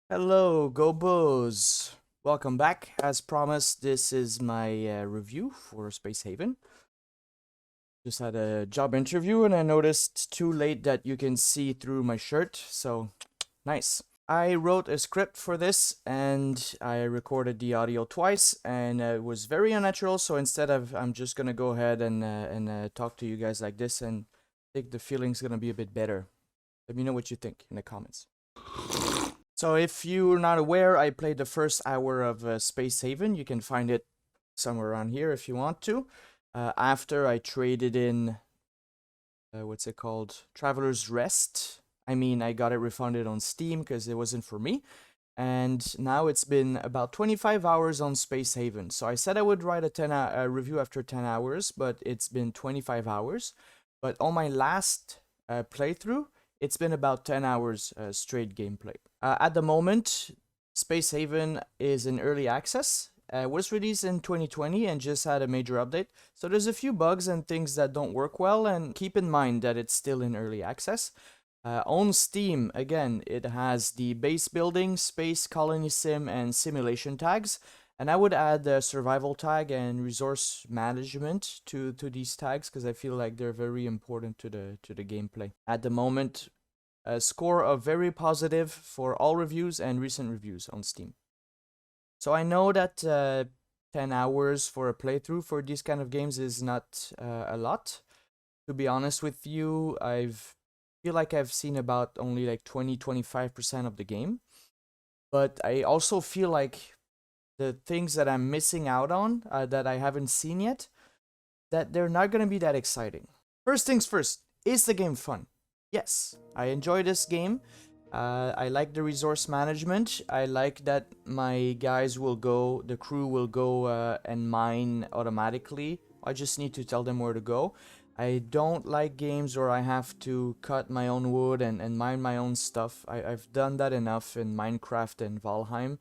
Hello, Gobos! Welcome back. As promised, this is my review for Space Haven. Just had a job interview and I noticed too late that you can see through my shirt, so nice. I wrote a script for this and I recorded the audio twice and it was very unnatural, so instead of I'm just gonna go ahead and talk to you guys like this, and I think the feeling's gonna be a bit better. Let me know what you think in the comments. So if you're not aware, I played the first hour of Space Haven. You can find it somewhere around here if you want to. After I traded in, what's it called? Traveler's Rest. I mean, I got it refunded on Steam because it wasn't for me. And now it's been about 25 hours on Space Haven. So I said I would write a 10 review after 10 hours, but it's been 25 hours. But on my last playthrough, it's been about 10 hours straight gameplay. At the moment, Space Haven is in early access. Was released in 2020 and just had a major update. So there's a few bugs and things that don't work well, and keep in mind that it's still in early access. On Steam, again, it has the base building, space, colony sim, and simulation tags. And I would add the survival tag and resource management to these tags because I feel like they're very important to the gameplay. At the moment, a score of very positive for all reviews and recent reviews on Steam. So I know that 10 hours for a playthrough for these kind of games is not a lot. To be honest with you, feel like I've seen about only like 20-25% of the game. But I also feel like the things that I'm missing out on that I haven't seen yet, that they're not going to be that exciting. First things first, is the game fun? Yes, I enjoy this game. I like the resource management. I like that my guys will go, the crew will go and mine automatically. I just need to tell them where to go. I don't like games where I have to cut my own wood and mine my own stuff. I've done that enough in Minecraft and Valheim,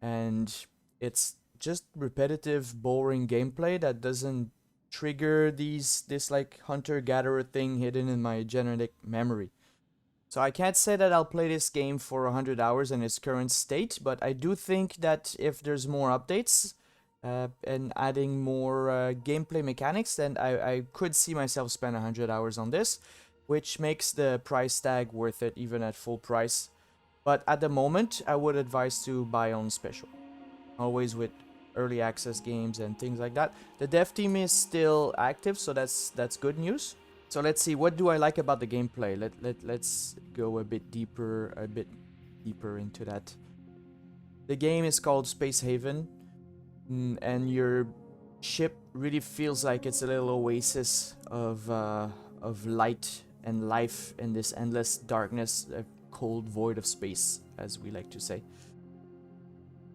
and it's just repetitive, boring gameplay that doesn't trigger this like hunter-gatherer thing hidden in my genetic memory. So I can't say that I'll play this game for 100 hours in its current state, but I do think that if there's more updates and adding more gameplay mechanics, then I could see myself spend 100 hours on this, which makes the price tag worth it even at full price. But at the moment, I would advise to buy on special. Always with early access games and things like that. The dev team is still active, so that's good news. So let's see, what do I like about the gameplay? Let's go a bit deeper into that. The game is called Space Haven, and your ship really feels like it's a little oasis of light and life in this endless darkness, a cold void of space, as we like to say.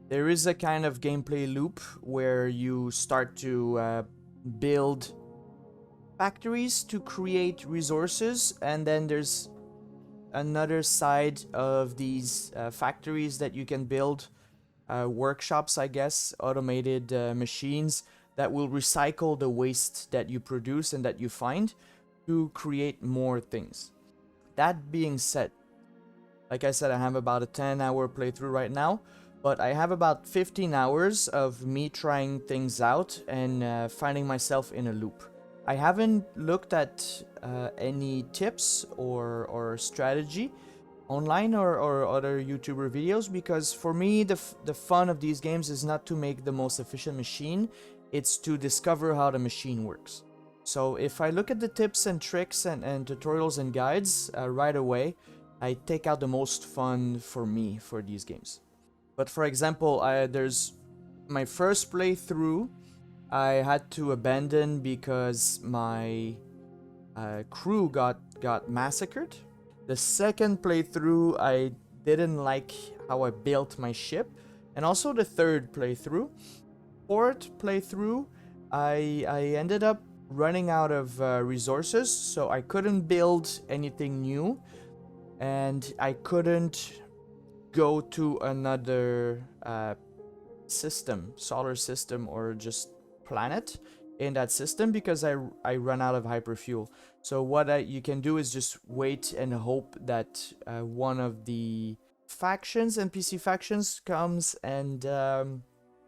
There is a kind of gameplay loop where you start to build factories to create resources, and then there's another side of these factories that you can build, workshops, I guess, automated machines that will recycle the waste that you produce and that you find to create more things. That being said, like I said, I have about a 10-hour playthrough right now, but I have about 15 hours of me trying things out and finding myself in a loop. I haven't looked at any tips or strategy online or other YouTuber videos, because for me the fun of these games is not to make the most efficient machine, it's to discover how the machine works. So if I look at the tips and tricks and tutorials and guides right away, I take out the most fun for me for these games. But for example, there's my first playthrough I had to abandon because my crew got massacred. The second playthrough, I didn't like how I built my ship, and also the third playthrough. Fourth playthrough, I ended up running out of resources, so I couldn't build anything new, and I couldn't go to another system, solar system, or just planet in that system because I run out of hyperfuel. So what you can do is just wait and hope that one of the factions, NPC factions comes and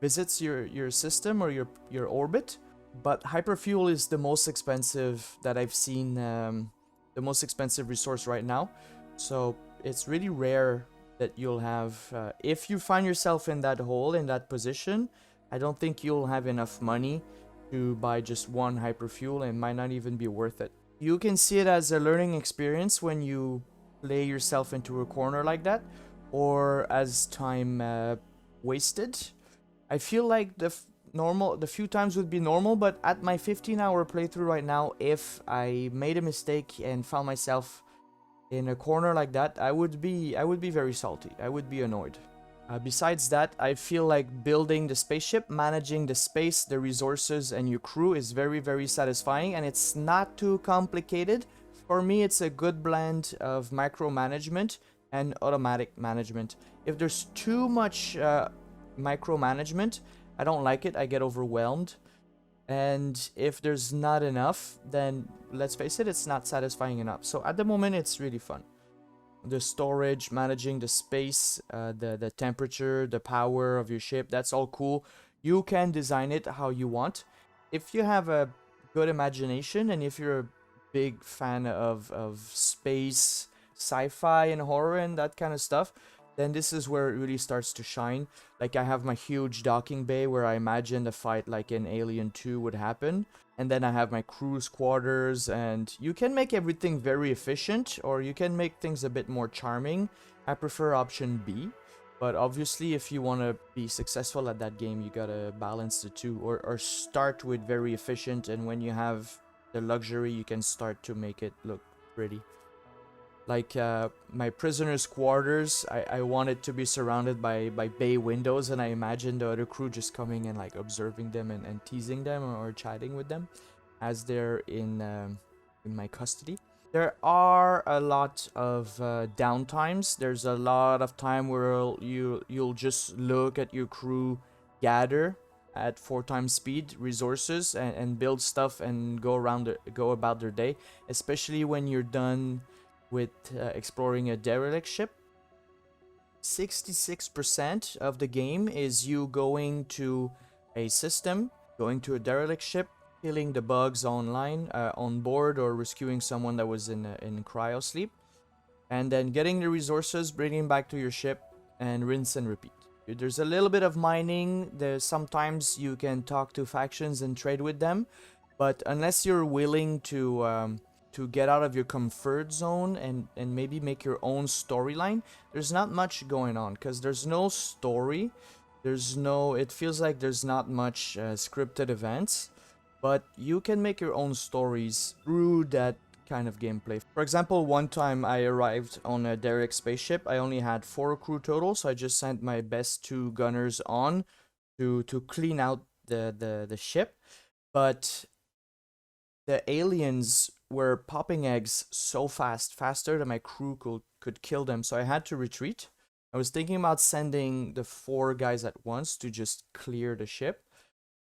visits your system or your orbit, but hyperfuel is the most expensive that I've seen, the most expensive resource right now. So it's really rare that you'll have, if you find yourself in that hole, in that position, I don't think you'll have enough money to buy just one hyperfuel, and it might not even be worth it. You can see it as a learning experience when you lay yourself into a corner like that, or as time wasted. I feel like the few times would be normal, but at my 15-hour playthrough right now, if I made a mistake and found myself in a corner like that, I would be very salty. I would be annoyed. Besides that, I feel like building the spaceship, managing the space, the resources, and your crew is very, very satisfying, and it's not too complicated. For me, it's a good blend of micromanagement and automatic management. If there's too much micromanagement, I don't like it. I get overwhelmed. And if there's not enough, then let's face it, it's not satisfying enough. So at the moment, it's really fun. The storage, managing the space, the temperature, the power of your ship, that's all cool. You can design it how you want. If you have a good imagination and if you're a big fan of space, sci-fi and horror and that kind of stuff, then this is where it really starts to shine. Like, I have my huge docking bay where I imagine the fight like in Alien 2 would happen. And then I have my crew's quarters, and you can make everything very efficient, or you can make things a bit more charming. I prefer option B, but obviously if you want to be successful at that game, you gotta balance the two, or start with very efficient, and when you have the luxury, you can start to make it look pretty. Like my prisoner's quarters, I wanted to be surrounded by bay windows, and I imagined the other crew just coming and like observing them and teasing them or chatting with them as they're in my custody. There are a lot of downtimes. There's a lot of time where you'll just look at your crew gather at 4 times speed resources and build stuff and go about their day, especially when you're done with exploring a derelict ship. 66% of the game is you going to a system, going to a derelict ship, killing the bugs online, on board, or rescuing someone that was in cryo sleep, and then getting the resources, bringing back to your ship, and rinse and repeat. There's a little bit of mining. Sometimes you can talk to factions and trade with them, but unless you're willing to get out of your comfort zone and maybe make your own storyline, there's not much going on, because there's no story. It feels like there's not much scripted events, but you can make your own stories through that kind of gameplay. For example, one time I arrived on a derelict spaceship. I only had 4 crew total, so I just sent my best 2 gunners on to clean out the ship. But the aliens were popping eggs so fast, faster than my crew could kill them, so I had to retreat. I was thinking about sending the 4 guys at once to just clear the ship,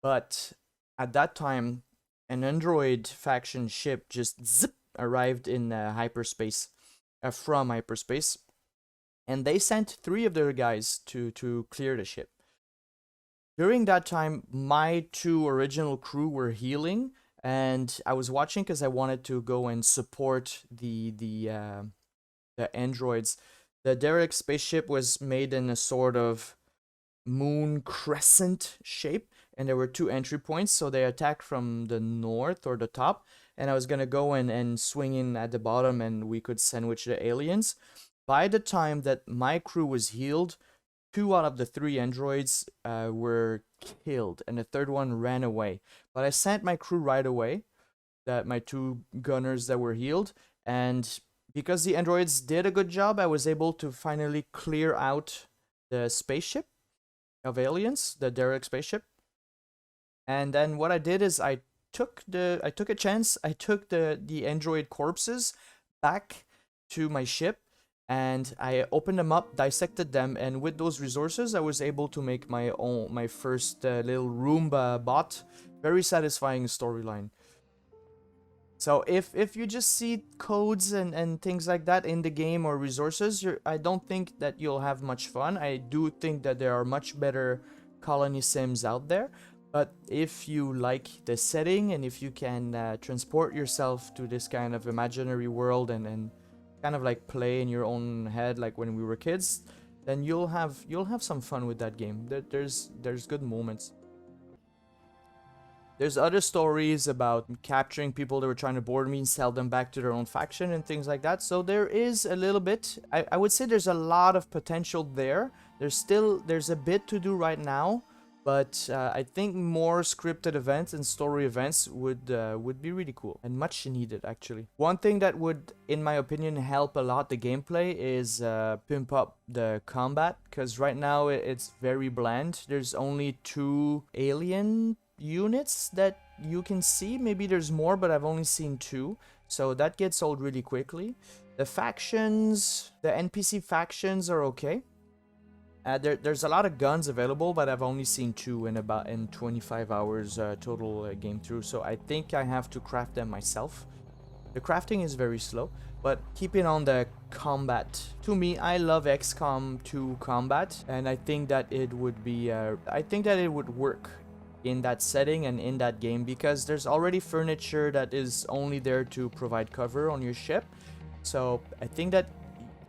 but at that time, an android faction ship just zip arrived in hyperspace, from hyperspace, and they sent 3 of their guys to clear the ship. During that time, my 2 original crew were healing, and I was watching because I wanted to go and support the androids. The derelict spaceship was made in a sort of moon crescent shape, and there were 2 entry points, so they attacked from the north or the top, and I was gonna go and swing in at the bottom, and we could sandwich the aliens. By the time that my crew was healed, 2 out of the 3 androids were killed, and the 3rd one ran away. But I sent my crew right away, my 2 gunners that were healed, and because the androids did a good job, I was able to finally clear out the spaceship of aliens, the derelict spaceship. And then what I did is I took a chance. I took the android corpses back to my ship, and I opened them up, dissected them, and with those resources, I was able to make my first little Roomba bot. Very satisfying storyline. So if you just see codes and things like that in the game or resources, I don't think that you'll have much fun. I do think that there are much better colony sims out there. But if you like the setting and if you can transport yourself to this kind of imaginary world and kind of like play in your own head like when we were kids, then you'll have some fun with that game. There's good moments. There's other stories about capturing people that were trying to board me and sell them back to their own faction and things like that. So there is a little bit. I would say there's a lot of potential there. There's a bit to do right now, but I think more scripted events and story events would be really cool and much needed actually. One thing that would, in my opinion, help a lot the gameplay is pimp up the combat, because right now it's very bland. There's only 2 alien units that you can see. Maybe there's more, but I've only seen 2, so that gets old really quickly. The factions, the NPC factions are okay. There's a lot of guns available, but I've only seen 2 in 25 hours total game through, so I think I have to craft them myself. The crafting is very slow, but keeping on the combat. To me, I love XCOM 2 combat, and I think that it would be, I think that it would work in that setting and in that game, because there's already furniture that is only there to provide cover on your ship. So I think that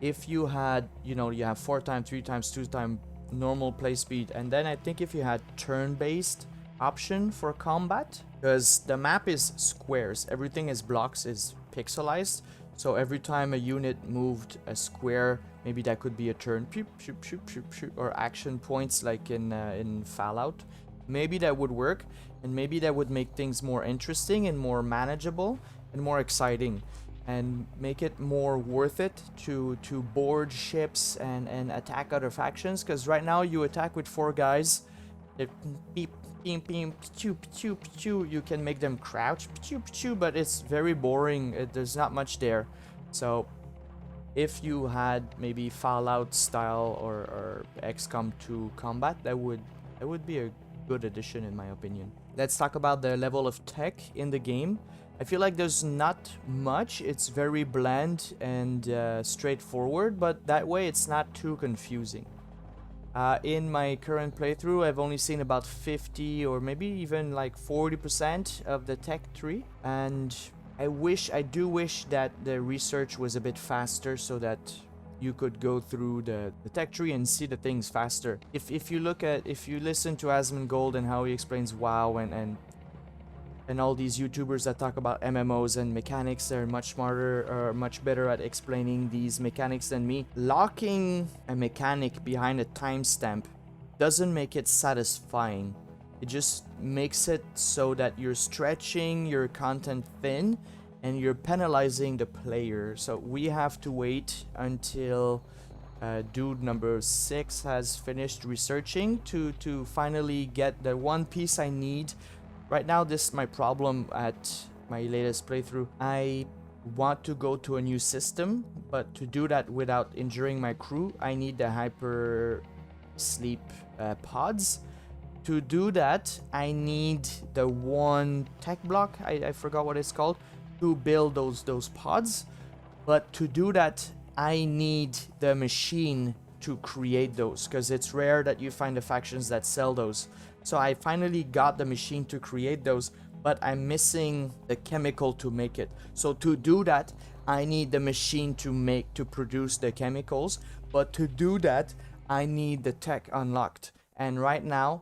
if you had, you know, you have 4 times, 3 times, 2 times normal play speed, and then I think if you had turn-based option for combat, because the map is squares, everything is blocks, is pixelized, so every time a unit moved a square, maybe that could be a turn, or action points like in Fallout. Maybe that would work, and maybe that would make things more interesting and more manageable and more exciting, and make it more worth it to board ships and attack other factions. Because right now you attack with 4 guys, they beep, beep, beep, choo, choo, choo. You can make them crouch, choo, choo, but it's very boring. There's not much there. So if you had maybe Fallout style or XCOM 2 combat, that would be a good addition in my opinion. Let's talk about the level of tech in the game. I feel like there's not much. It's very bland and straightforward, but that way it's not too confusing. In my current playthrough, I've only seen about 50 or maybe even like 40% of the tech tree, and I do wish that the research was a bit faster so that you could go through the tech tree and see the things faster. If you listen to Asmongold and how he explains WoW and all these YouTubers that talk about MMOs and mechanics, they're much smarter or much better at explaining these mechanics than me. Locking a mechanic behind a timestamp doesn't make it satisfying. It just makes it so that you're stretching your content thin and you're penalizing the player. So we have to wait until dude number 6 has finished researching to finally get the one piece I need. Right now, this is my problem at my latest playthrough. I want to go to a new system, but to do that without injuring my crew, I need the hyper sleep pods. To do that, I need the one tech block, I forgot what it's called, to build those pods. But to do that, I need the machine to create those, because it's rare that you find the factions that sell those. So I finally got the machine to create those, but I'm missing the chemical to make it. So to do that, I need the machine to produce the chemicals, but to do that, I need the tech unlocked. And right now,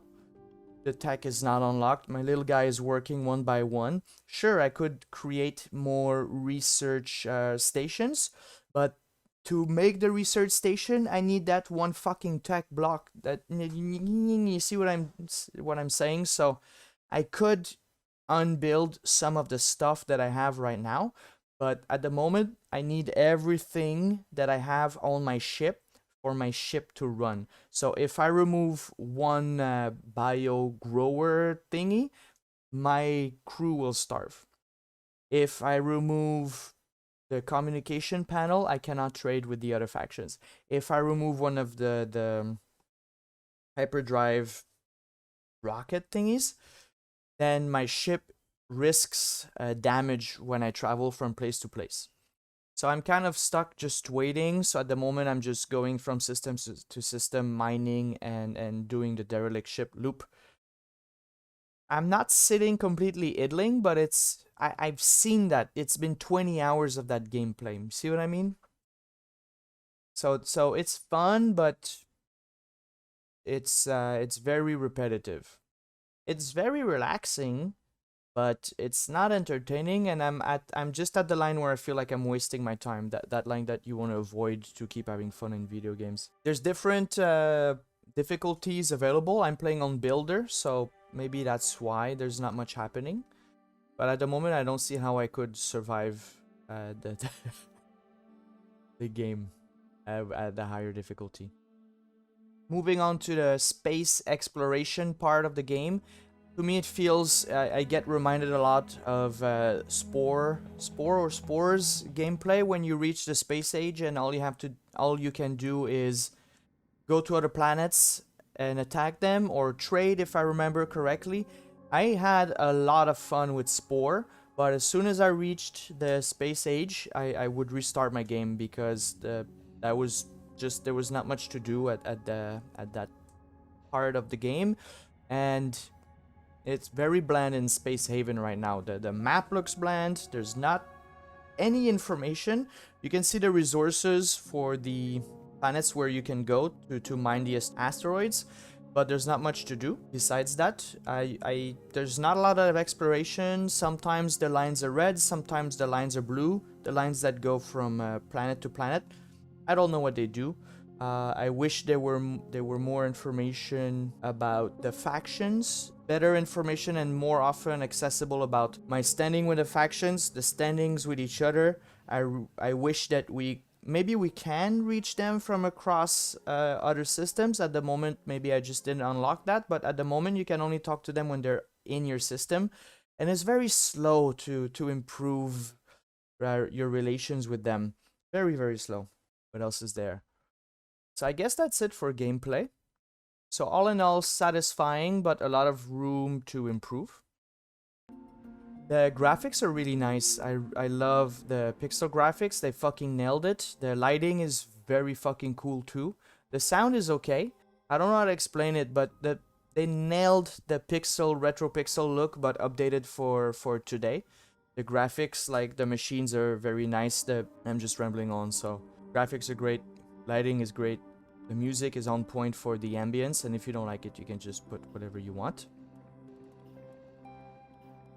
the tech is not unlocked. My little guy is working one by one. Sure, I could create more research stations, but to make the research station, I need that one fucking tech block. That, you see what I'm saying? So I could unbuild some of the stuff that I have right now, but at the moment I need everything that I have on my ship for my ship to run. So if I remove one bio grower thingy, my crew will starve. If I remove the communication panel, I cannot trade with the other factions. If I remove one of the hyperdrive rocket thingies, then my ship risks damage when I travel from place to place. So I'm kind of stuck just waiting. So at the moment, I'm just going from system to system, mining and doing the derelict ship loop. I'm not sitting completely idling, but I've seen that. It's been 20 hours of that gameplay. See what I mean? So it's fun, but it's very repetitive. It's very relaxing, but it's not entertaining, and I'm just at the line where I feel like I'm wasting my time. That line that you want to avoid to keep having fun in video games. There's different difficulties available. I'm playing on builder, so maybe that's why there's not much happening. But at the moment, I don't see how I could survive the game at the higher difficulty. Moving on to the space exploration part of the game, to me it feels I get reminded a lot of Spore or Spores gameplay when you reach the space age and all you can do is go to other planets and attack them or trade, if I remember correctly. I had a lot of fun with Spore, but as soon as I reached the space age, I would restart my game because that was just, there was not much to do at that part of the game, and it's very bland in Space Haven right now. The map looks bland. There's not any information. You can see the resources for the planets where you can go to mine the asteroids, but there's not much to do besides that. There's not a lot of exploration. Sometimes the lines are red, sometimes the lines are blue, the lines that go from planet to planet. I don't know what they do. I wish there were more information about the factions, better information and more often accessible about my standing with the factions, the standings with each other. I wish that maybe we can reach them from across other systems. At the moment, maybe I just didn't unlock that, but at the moment you can only talk to them when they're in your system, and it's very slow to improve your relations with them. Very, very slow. What else is there? So I guess that's it for gameplay. So all in all, satisfying, but a lot of room to improve. The graphics are really nice. I love the pixel graphics. They fucking nailed it. The lighting is very fucking cool too. The sound is okay. I don't know how to explain it, but they nailed the retro pixel look, but updated for today. The graphics, like the machines, are very nice. I'm just rambling on, so graphics are great. Lighting is great. The music is on point for the ambience, and if you don't like it, you can just put whatever you want.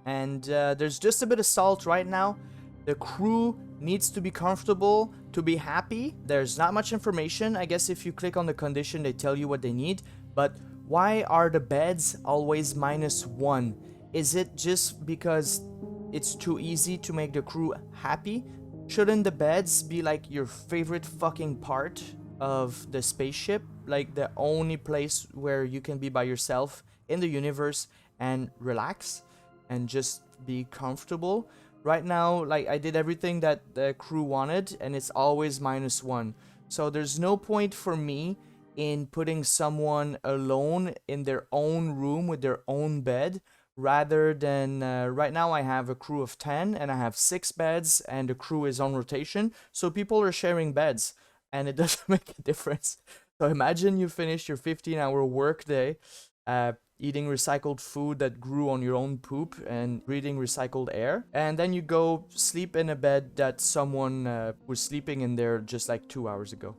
And there's just a bit of salt right now. The crew needs to be comfortable to be happy. There's not much information. I guess if you click on the condition, they tell you what they need. But why are the beds always -1? Is it just because it's too easy to make the crew happy? Shouldn't the beds be like your favorite fucking part of the spaceship? Like the only place where you can be by yourself in the universe and relax and just be comfortable. Right now, like, I did everything that the crew wanted and it's always -1. So there's no point for me in putting someone alone in their own room with their own bed, rather than right now I have a crew of 10 and I have 6 beds and the crew is on rotation, so people are sharing beds and it doesn't make a difference. So imagine you finish your 15-hour work day eating recycled food that grew on your own poop and breathing recycled air, and then you go sleep in a bed that someone was sleeping in there just like 2 hours ago.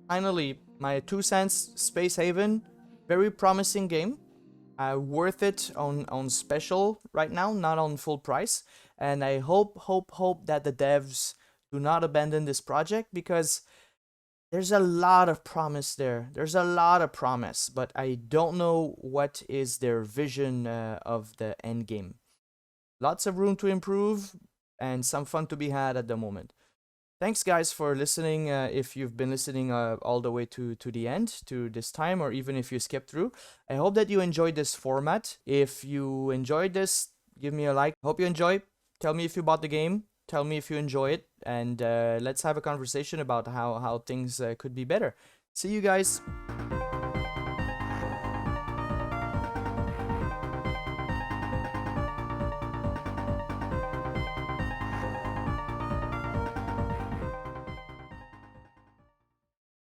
Finally, my 2 cents, Space Haven, very promising game. Worth it on special right now, not on full price. And I hope that the devs do not abandon this project, because there's a lot of promise there. There's a lot of promise, but I don't know what is their vision of the end game. Lots of room to improve and some fun to be had at the moment. Thanks, guys, for listening. If you've been listening all the way to the end, to this time, or even if you skipped through, I hope that you enjoyed this format. If you enjoyed this, give me a like. Hope you enjoy. Tell me if you bought the game. Tell me if you enjoy it. And let's have a conversation about how things could be better. See you guys.